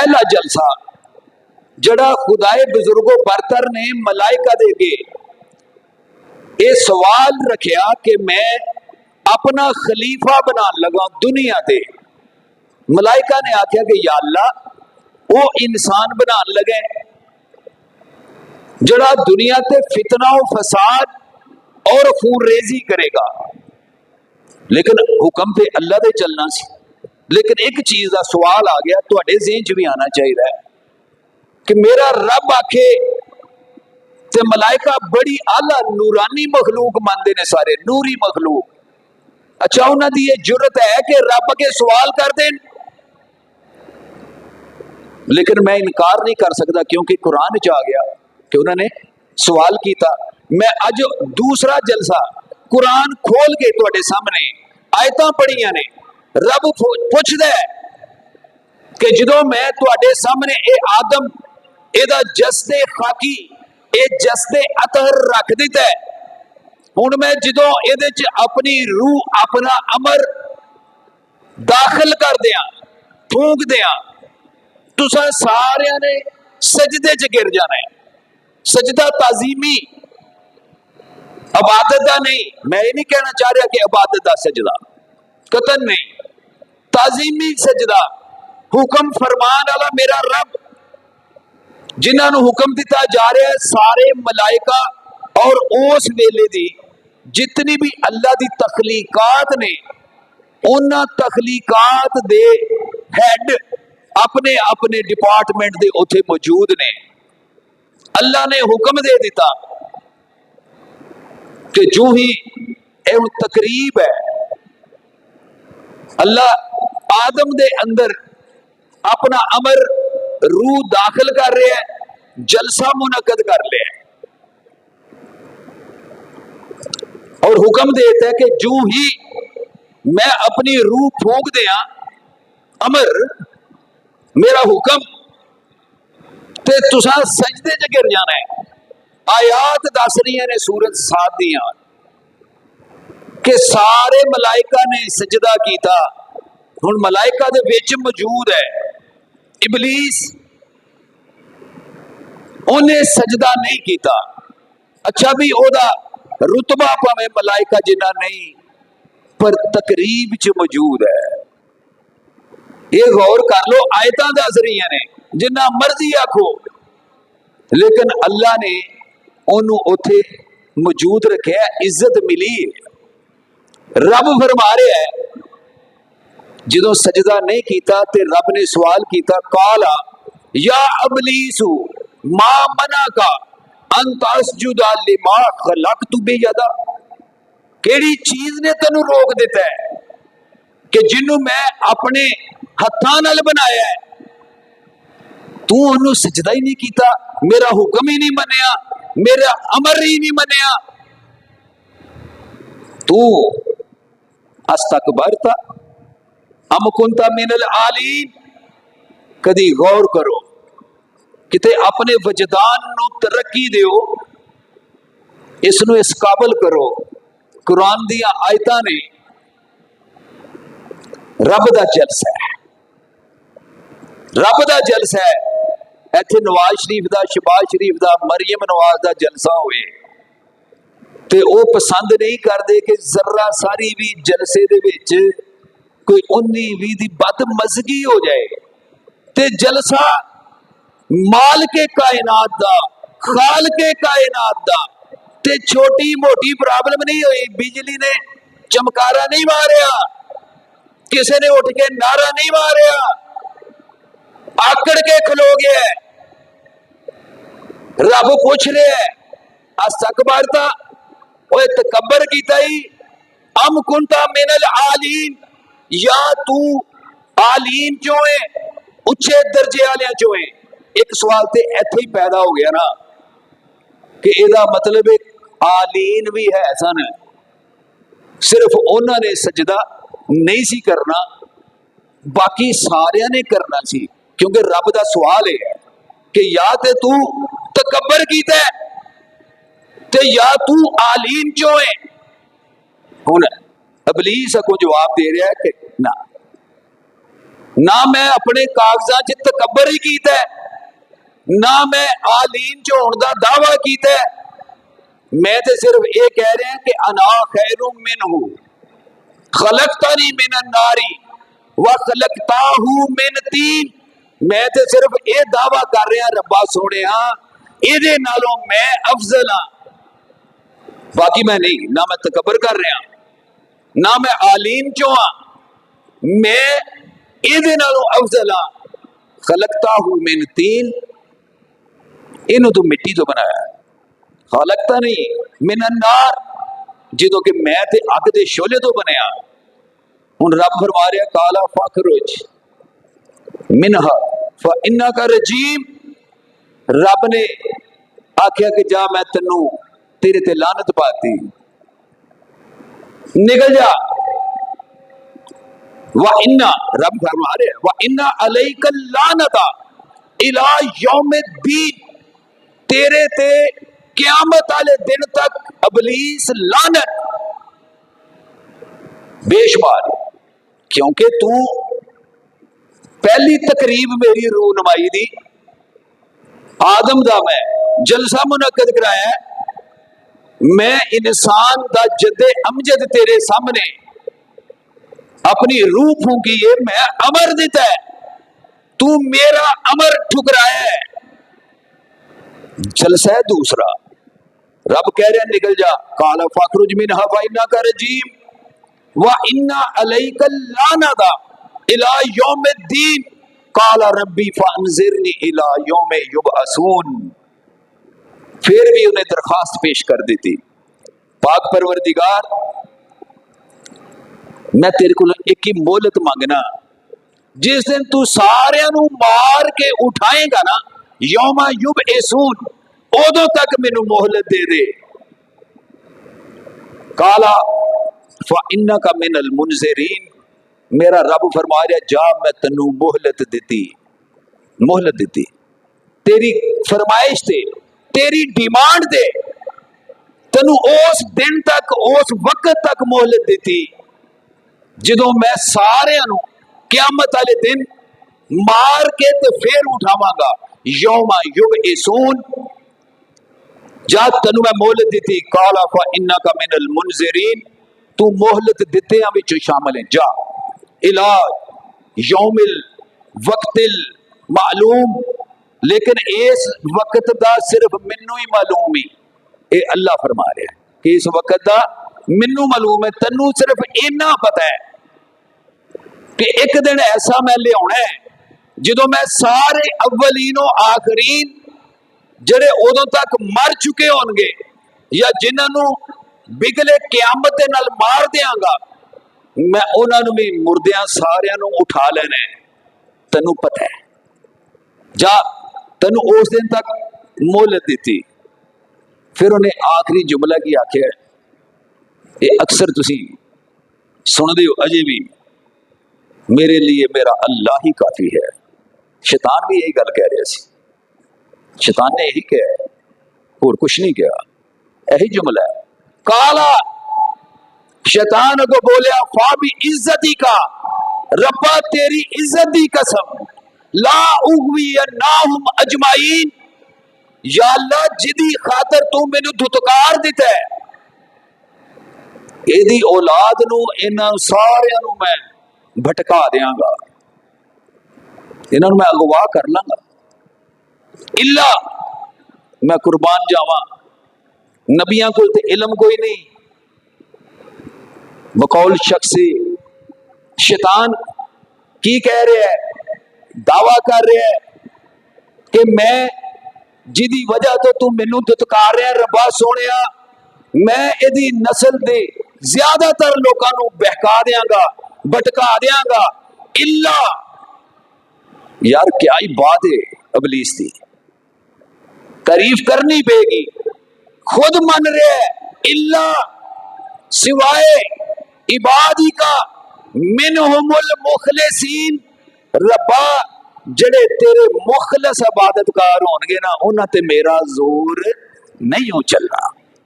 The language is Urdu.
پہلا جلسہ جڑا خدائے بزرگوں برتر نے ملائکہ دے کے یہ سوال رکھیا کہ میں اپنا خلیفہ بنا لگا دنیا تے، ملائکہ نے آخیا کہ یا اللہ وہ انسان بنا لگے جڑا دنیا تے فتنہ و فساد اور خون ریزی کرے گا، لیکن حکم تے اللہ دے چلنا سی۔ لیکن ایک چیز دا سوال آ گیا تواڈے ذہن چ بھی آنا چاہیے کہ میرا رب آکھے تے ملائکہ بڑی اعلیٰ نورانی مخلوق مانتے نے، سارے نوری مخلوق، اچھا انہاں دی یہ جرت ہے کہ رب کے سوال کر دیں؟ لیکن میں انکار نہیں کر سکتا کیونکہ قرآن چ آ گیا کہ انہوں نے سوال کیتا۔ میں اج دوسرا جلسہ قرآن کھول کے تواڈے سامنے آیتاں پڑھیاں نے، رب پوچھدا ہے کہ جدوں میں تواڈے سامنے اے آدم اے دا جسد خاکی اے جسد اطہر رکھ دیتا ہے، ہن میں جدوں اے دے چ اپنی روح اپنا امر داخل کر دیاں پھونک دیاں، تساں سارے نے سجدے چ گر جانا ہے۔ سجدہ تعظیمی، عبادت دا نہیں، میں یہ نہیں کہنا چاہ رہا کہ عبادت دا سجدہ، قطعاً نہیں، تعظیمی سجدہ، حکم فرمان والا میرا رب جنہاں نو حکم دیتا جا رہا ہے، سارے ملائکہ اور اس ویلے دی جتنی بھی اللہ دی تخلیقات نے، انہاں تخلیقات دے ہیڈ اپنے اپنے ڈپارٹمنٹ دے اتھے موجود نے۔ اللہ نے حکم دے دیتا کہ جو ہی اے تقریب ہے، اللہ آدم دے اندر اپنا امر روح داخل کر رہے ہیں، جلسہ منعقد کر لے اور حکم دیتا ہے کہ جو ہی میں اپنی روح پھونک دیا، امر میرا حکم، تے تساں سجدے چ گر جانا ہے۔ آیات دس رہی نے سورت سات دیاں کہ سارے ملائکہ نے سجدہ کیتا، ہن ملائکہ دے وچ موجود ہے ابلیس، انہیں سجدہ نہیں کیتا، اچھا بھی او دا رتبہ پاویں ملائکہ جنہ نہیں پر تقریب چ موجود ہے۔ یہ غور کر لو، آیتاں دس رہی نے جنہ مرضی آکھو، لیکن اللہ نے انہوں اوتھے موجود رکھے، عزت ملی۔ رب فرما رہے ہے جدوں سجدہ نہیں کیتا تے رب نے سوال کیتا، قالا یا ابلیس ما منعک ان تسجد لما خلقت بیدا، کیڑی چیز نے تینوں روک دیتا ہے کہ جنوں میں اپنے ہتھاں نال بنایا ہے، تو انہوں سجدہ ہی نہیں کیتا، میرا حکم ہی نہیں منیا، میرا امر ہی نہیں منیا، تو استکبرت ام کنت من العالین۔ کدی غور کرو، کتے اپنے وجدان نو ترقی دیو، اس نو اس قابل کرو۔ قرآن دیا آیتاں نے رب دا جلسہ ہے، رب دا جلسہ ہے۔ ایتھے نواز شریف دا، شباز شریف دا، مریم نواز دا جلسہ ہوئے تے او پسند نہیں کردے کہ ذرہ ساری بھی جلسے دے وچ کوئی 19-20 دی بد مزگی ہو جائے، تے جلسہ مالک کائنات دا، خالق کائنات دا، تے چھوٹی موٹی پرابلم نہیں ہوئی، بجلی نے چمکارا نہیں ماریا، کسی نے اٹھ کے نعرہ نہیں ماریا، آکڑ کے کھلو گیا ہے۔ رب پوچھ رہے ہے استکبرتا، اوے تکبر کیتا ہی، ام کنتا من العالین، یا تو عالین چوں ہے، اچھے درجے والے چوں ہے۔ ایک سوال تے ایتھے ہی پیدا ہو گیا نا کہ ادا مطلب عالین بھی ہے سن، صرف انہوں نے سجدہ نہیں سی کرنا، باقی سارے نے کرنا سی، کیونکہ رب دا سوال ہے کہ یا تے تو تکبر کیتا ہے تے یا تو عالین چوں ہے۔ ہن ابلیس کو جواب دے رہا ہے کہ نہ نہ میں اپنے کاغذات چ تکبر ہی کیتا ہے، نہ میں آلین چ ہون دا دعویٰ کیتا ہے، میں تے صرف یہ کہہ رہے ہیں کہ انا خیر منہ خلقتنی من النار وخلقتہ من طین، میں تے صرف یہ دعویٰ کر رہا ربا سونے ہاں یہ نالوں میں افضل ہاں، باقی میں نہیں، نہ میں تکبر کر رہا نہ میں آلین چوں ہاں، میں یہ نالوں افضل ہاں۔ خلقتہ من طین، انہوں تو مٹی تو بنایا ہے، خلقتہ نہیں من النار جدوں کہ میں تے اگ دے شعلے تو بنیا۔ ہن رب فرما رہا کالا فاخرج منہا فانک رجیم، رب نے آخیا کہ جا میں تینوں تیرے تے لعنت پاتی، نکل جا۔ وَإِنَّ رب فرما رہے وَإِنَّ عَلَيْكَ اللَّعْنَةَ إِلَى يَوْمِ الدِّينِ، تیرے تے قیامت والے دن تک ابلیس لعنت بے شمار، کیونکہ تو پہلی تقریب میری رونمائی دی آدم دا میں جلسہ منعقد کرایا ہے، میں انسان دا جد امجد تیرے سامنے اپنی روح پھونکی ہے، میں امر دیتا ہے، تو میرا امر ٹھکرایا ہے۔ جلسہ ہے دوسرا، رب کہہ رہے ہیں نکل جا، قال فاخرج منها فإنك رجيم وإن عليك اللعنة إلى يوم الدين قال ربي فانظرني إلى يوم يبعثون، پھر بھی انہیں درخواست پیش کر دیتی، پاک پروردگار میں تیرے کو ایک ہی مہلت مانگنا، جس دن تو سارے نو مار کے اٹھائے گا نا، یوم یبعثون، ادو تک مینوں مہلت دے دے۔ کالا فإنک من المنذرین، میرا رب فرما رہا جا میں تینوں مہلت دیتی، مہلت دیتی، تیری فرمائش تے تیری ڈیمانڈ دے، تینوں اس دن تک اس وقت تک مہلت دیتی جدوں میں سارے نو قیامت والے دن مار کے تے پھر اٹھاواں گا، یوم یبعثون، جا تینوں میں مہلت دیتی۔ قالا فإنک من المنذرین، تو مہلت دیتے ہیں وچ شامل ہیں، جا الی یوم الوقت المعلوم، لیکن اس وقت دا صرف منوں ہی معلوم ہی، اے اللہ فرما رہا ہے کہ اس وقت دا منوں معلوم ہے، تینوں صرف اینا پتہ ہے کہ ایک دن ایسا میں لے آنا ہے جدوں میں سارے اولین و آخرین جڑے ادوں تک مر چکے ہون گے یا جنہاں نو بگلے قیامت دے نال مار دیاں گا، میں انہاں نو بھی مردیاں ساریاں نو اٹھا لینا ہے، تینوں پتہ ہے، جا تینوں اس دن تک مہلت دیتی۔ پھر انہیں آخری جملہ کی آخیا ہے، یہ اکثر تسی سن دیو اجے بھی، میرے لیے میرا اللہ ہی کافی ہے۔ شیطان بھی یہی گل کہہ رہا سی، شیطان نے یہی کہا ہے اور کچھ نہیں کہا، یہی جملہ ہے۔ کالا، شیطان کو بولیا فابی عزتی کا، ربا تیری عزت دی قسم، لا اغویناہم اجمعین، یا اللہ جدی خاطر تو مینوں دھتکار دیتا ہے، ایدی اولاد نو انہاں سارے نو میں بھٹکا دیاں گا، انہاں میں اغوا کر لاں گا، اللہ میں قربان جاواں، نبیاں کو تے علم کوئی نہیں، بقول شخصی شیطان کی کہہ رہے ہے، دعویٰ کر رہے ہے کہ میں جدی وجہ تو مینوں دتکار رہا ربا سونیا، میں ایدی نسل دے زیادہ تر لوکاں نو بہکا دیاں گا، بھٹکا دیاں گا، اللہ، یار کیا ہی بات ہے ابلیس دی، تعریف کرنی پے گی، خود من رہے ہے، اللہ سوائے عبادی کا منہم المخلصین، ربا جڑے تیرے مخلص عبادتکار ہون گے نا، انہاں تے میرا زور نہیں ہو چلنا۔